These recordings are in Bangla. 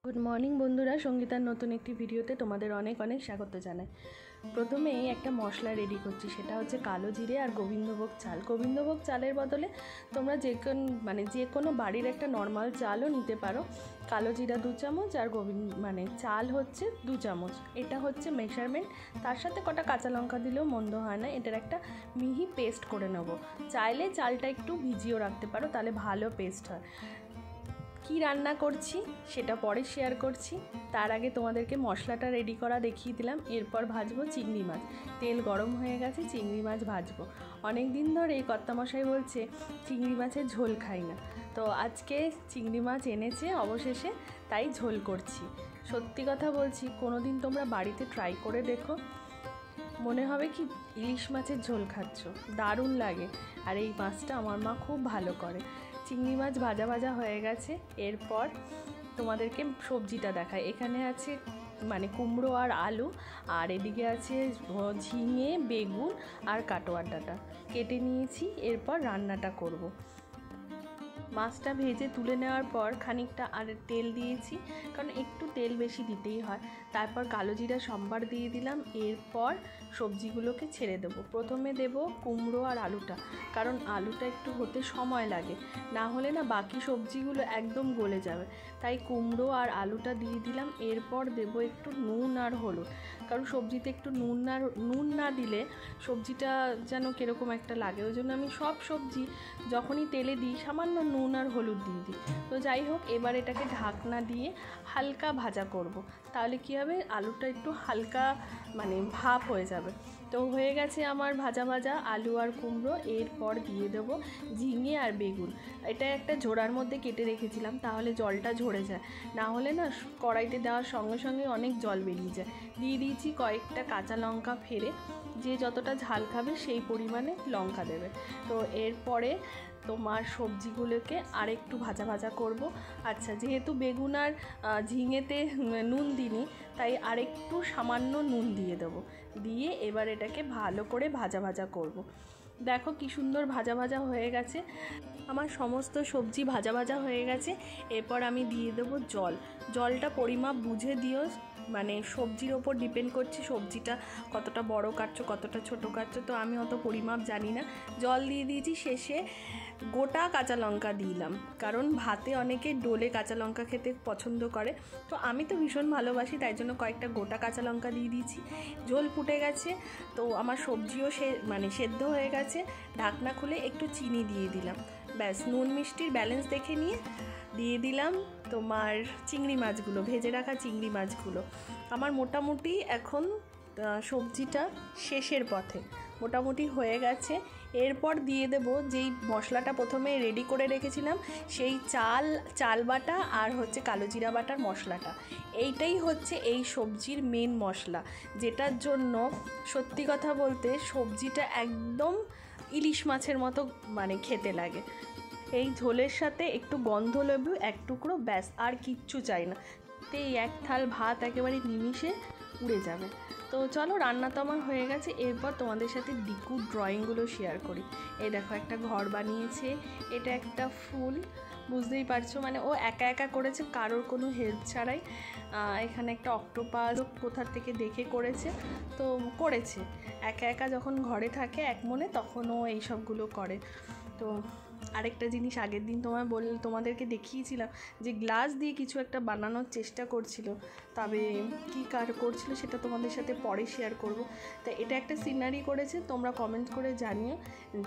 গুড মর্নিং বন্ধুরা, সঙ্গীতার নতুন একটি ভিডিওতে তোমাদের অনেক অনেক স্বাগত জানাই। প্রথমেই একটা মশলা রেডি করছি, সেটা হচ্ছে কালো জিরে আর গোবিন্দভোগ চাল। গোবিন্দভোগ চালের বদলে তোমরা যে কোনো বাড়ির একটা নর্মাল চালও নিতে পারো। কালো জিরা 2 চামচ আর চাল হচ্ছে 2 চামচ, এটা হচ্ছে মেজারমেন্ট। তার সাথে কটা কাঁচা লঙ্কা দিলেও মন্দ হয় না। এটার একটা মিহি পেস্ট করে নেব। চাইলে চালটা একটু ভিজিয়েও রাখতে পারো, তাহলে ভালো পেস্ট হয়। কি রান্না করছি সেটা পরে শেয়ার করছি, তার আগে তোমাদেরকে মশলাটা রেডি করা দেখিয়ে দিলাম। এরপর ভাজবো চিংড়ি মাছ। তেল গরম হয়ে গেছে, চিংড়ি মাছ ভাজবো। অনেক দিন ধরে এই কর্তামশাই বলছে চিংড়ি মাছের ঝোল খাই না, তো আজকে চিংড়ি মাছ এনেছে অবশেষে, তাই ঝোল করছি। সত্যি কথা বলছি, কোনো দিন তোমরা বাড়িতে ট্রাই করে দেখো, মনে হবে কি ইলিশ মাছের ঝোল খাচ্ছ, দারুণ লাগে। আর এই মাছটা আমার মা খুব ভালো করে। চিংড়ি মাছ ভাজা ভাজা হয়ে গেছে, এরপর তোমাদেরকে সবজিটা দেখায়। এখানে আছে কুমড়ো আর আলু, আর এদিকে আছে ঝিঙে, বেগুন আর কাটোয়ার ডাঁটা কেটে নিয়েছি। এরপর রান্নাটা করব। মাছটা ভেজে তুলে নেওয়ার পর খানিকটা আর তেল দিয়েছি, কারণ একটু তেল বেশি দিতেই হয়। তারপর কালো জিরা সম্বার দিয়ে দিলাম। এরপর সবজিগুলোকে ছেড়ে দেবো। প্রথমে দেব কুমড়ো আর আলুটা, কারণ আলুটা একটু হতে সময় লাগে, না হলে না বাকি সবজিগুলো একদম গলে যাবে। তাই কুমড়ো আর আলুটা দিয়ে দিলাম। এরপর দেব একটু নুন আর হলুদ, কারণ সবজিতে একটু নুন না দিলে সবজিটা যেন কীরকম একটা লাগে। ওই জন্য আমি সব সবজি যখনই তেলে দিই সামান্য নুন আর হলুদ দিয়ে দিই। তো যাই হোক, এবার এটাকে ঢাকনা দিয়ে হালকা ভাজা করব। তাহলে কী হবে, আলুটা একটু হালকা ভাপ হয়ে যাবে। তো হয়ে গেছে আমার ভাজা ভাজা আলু আর কুমড়ো। এরপর দিয়ে দেবো ঝিঙে আর বেগুন। এটা একটা ঝোড়ার মধ্যে কেটে রেখেছিলাম, তাহলে জলটা ঝরে যায়, না হলে না কড়াইতে দেওয়ার সঙ্গে সঙ্গে অনেক জল বেরিয়ে যায়। দিয়ে দিয়েছি কয়েকটা কাঁচা লঙ্কা ফেলে, যে যতটা ঝাল খাবে সেই পরিমাণে লঙ্কা দেবে। তো এরপরে তোমার সবজিগুলোকে আর একটু ভাজা ভাজা করব। আচ্ছা, যেহেতু বেগুন আর ঝিঙেতে নুন দিইনি, তাই আরেকটু সামান্য নুন দিয়ে দেবো। দিয়ে এবার এটাকে ভালো করে ভাজা ভাজা করব। দেখো কি সুন্দর ভাজা ভাজা হয়ে গেছে আমার সমস্ত সবজি। ভাজা ভাজা হয়ে গেছে। এরপর আমি দিয়ে দেবো জল। জলটা পরিমাপ বুঝে দিও, সবজির ওপর ডিপেন্ড করছে সবজিটা কতটা বড় কাটছো কতটা ছোট কাটছো, তো আমি অত পরিমাপ জানি না। জল দিয়ে দিয়েছি। শেষে গোটা কাঁচা লঙ্কা দিলাম, কারণ ভাতে অনেকে ডোলে কাঁচা লঙ্কা খেতে পছন্দ করে, তো আমি তো ভীষণ ভালোবাসি, তাই জন্য কয়েকটা গোটা কাঁচা লঙ্কা দিয়ে দিয়েছি। ঝোল ফুটে গেছে, তো আমার সবজিও সেদ্ধ হয়ে গেছে। ঢাকনা খুলে একটু চিনি দিয়ে দিলাম। ব্যাস, নুন মিষ্টির ব্যালেন্স দেখে নিয়ে দিয়ে দিলাম তোমার চিংড়ি মাছগুলো, ভেজে রাখা চিংড়ি মাছগুলো। আমার মোটামুটি এখন সবজিটা শেষের পথে, মোটামুটি হয়ে গেছে। এরপর দিয়ে দেব যেই মশলাটা প্রথমে রেডি করে রেখেছিলাম, সেই চাল বাটা আর হচ্ছে কালো জিরা বাটার মশলাটা। এইটাই হচ্ছে এই সবজির মেন মশলা, যেটার জন্য সত্যি কথা বলতে সবজিটা একদম ইলিশ মাছের মতো খেতে লাগে। এই ঝোলের সাথে একটু গন্ধ লেবু 1 টুকরো, ব্যাস, আর কিচ্ছু চাই না। এই এক থাল ভাত একেবারে নিমিষে উড়ে যাবে। তো চলো, রান্না তো আমার হয়ে গেছে। এরপর তোমাদের সাথে ডিকুর ড্রয়িংগুলো শেয়ার করি। এই দেখো, একটা ঘর বানিয়েছে, এটা একটা ফুল, বুঝতেই পারছো, ও একা একা করেছে, কারোর কোনো হেল্প ছাড়াই। এখানে একটা অক্টোপাস কোথার থেকে দেখে করেছে, তো করেছে একা একা। যখন ঘরে থাকে এক মনে, তখন ও এইসবগুলো করে। তো আরেকটা জিনিস আগের দিন তোমাদেরকে দেখিয়েছিলাম যে গ্লাস দিয়ে কিছু একটা বানানোর চেষ্টা করছিল, তবে কী করছিল সেটা তোমাদের সাথে পরে শেয়ার করব। তা এটা একটা সিনারি করেছে, তোমরা কমেন্ট করে জানিও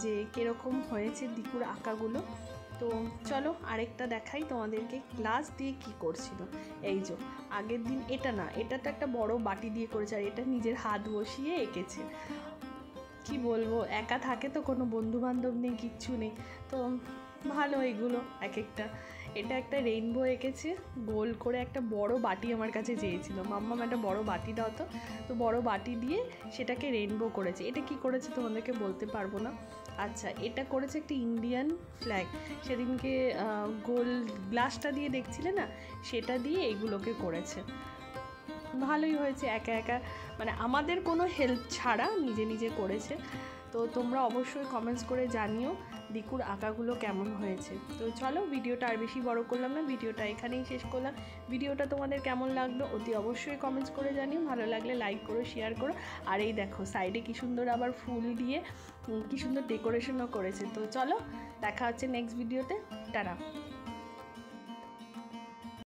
যে কীরকম হয়েছে দিকুর আঁকাগুলো। তো চলো আরেকটা দেখাই তোমাদেরকে গ্লাস দিয়ে কি করছিল। এই যে আগের দিন, এটা তো একটা বড় বাটি দিয়ে করেছে, আর এটা নিজের হাত বসিয়ে এঁকেছে। কি বলবো, একা থাকে তো, কোনো বন্ধু বান্ধব নেই, কিচ্ছু নেই, তো ভালো এগুলো এক একটা। এটা একটা রেইনবো এঁকেছে গোল করে, একটা বড় বাটি আমার কাছে চেয়েছিল, মাম্মাম একটা বড় বাটি দাও তো বড় বাটি দিয়ে সেটাকে রেইনবো করেছে। এটা কি করেছে তোমাদেরকে বলতে পারবো না। আচ্ছা, এটা করেছে একটা ইন্ডিয়ান ফ্ল্যাগ, সেদিনকে গোল গ্লাসটা দিয়ে দেখছিলে না, সেটা দিয়ে এইগুলোকে করেছে। ভালোই হয়েছে, একা একা আমাদের কোনো হেল্প ছাড়া নিজে নিজে করেছে। তো তোমরা অবশ্যই কমেন্টস করে জানিও দিকুর আঁকাগুলো কেমন হয়েছে। তো চলো, ভিডিওটা আর বেশি বড় করলাম না, ভিডিওটা এখানেই শেষ করলাম। ভিডিওটা তোমাদের কেমন লাগলো অতি অবশ্যই কমেন্টস করে জানিও, ভালো লাগলে লাইক করো, শেয়ার করো। আর এই দেখো সাইডে কি সুন্দর আবার ফুল দিয়ে কি সুন্দর ডেকোরেশনও করেছে। তো চলো, দেখা হচ্ছে নেক্সট ভিডিওতে। টাটা।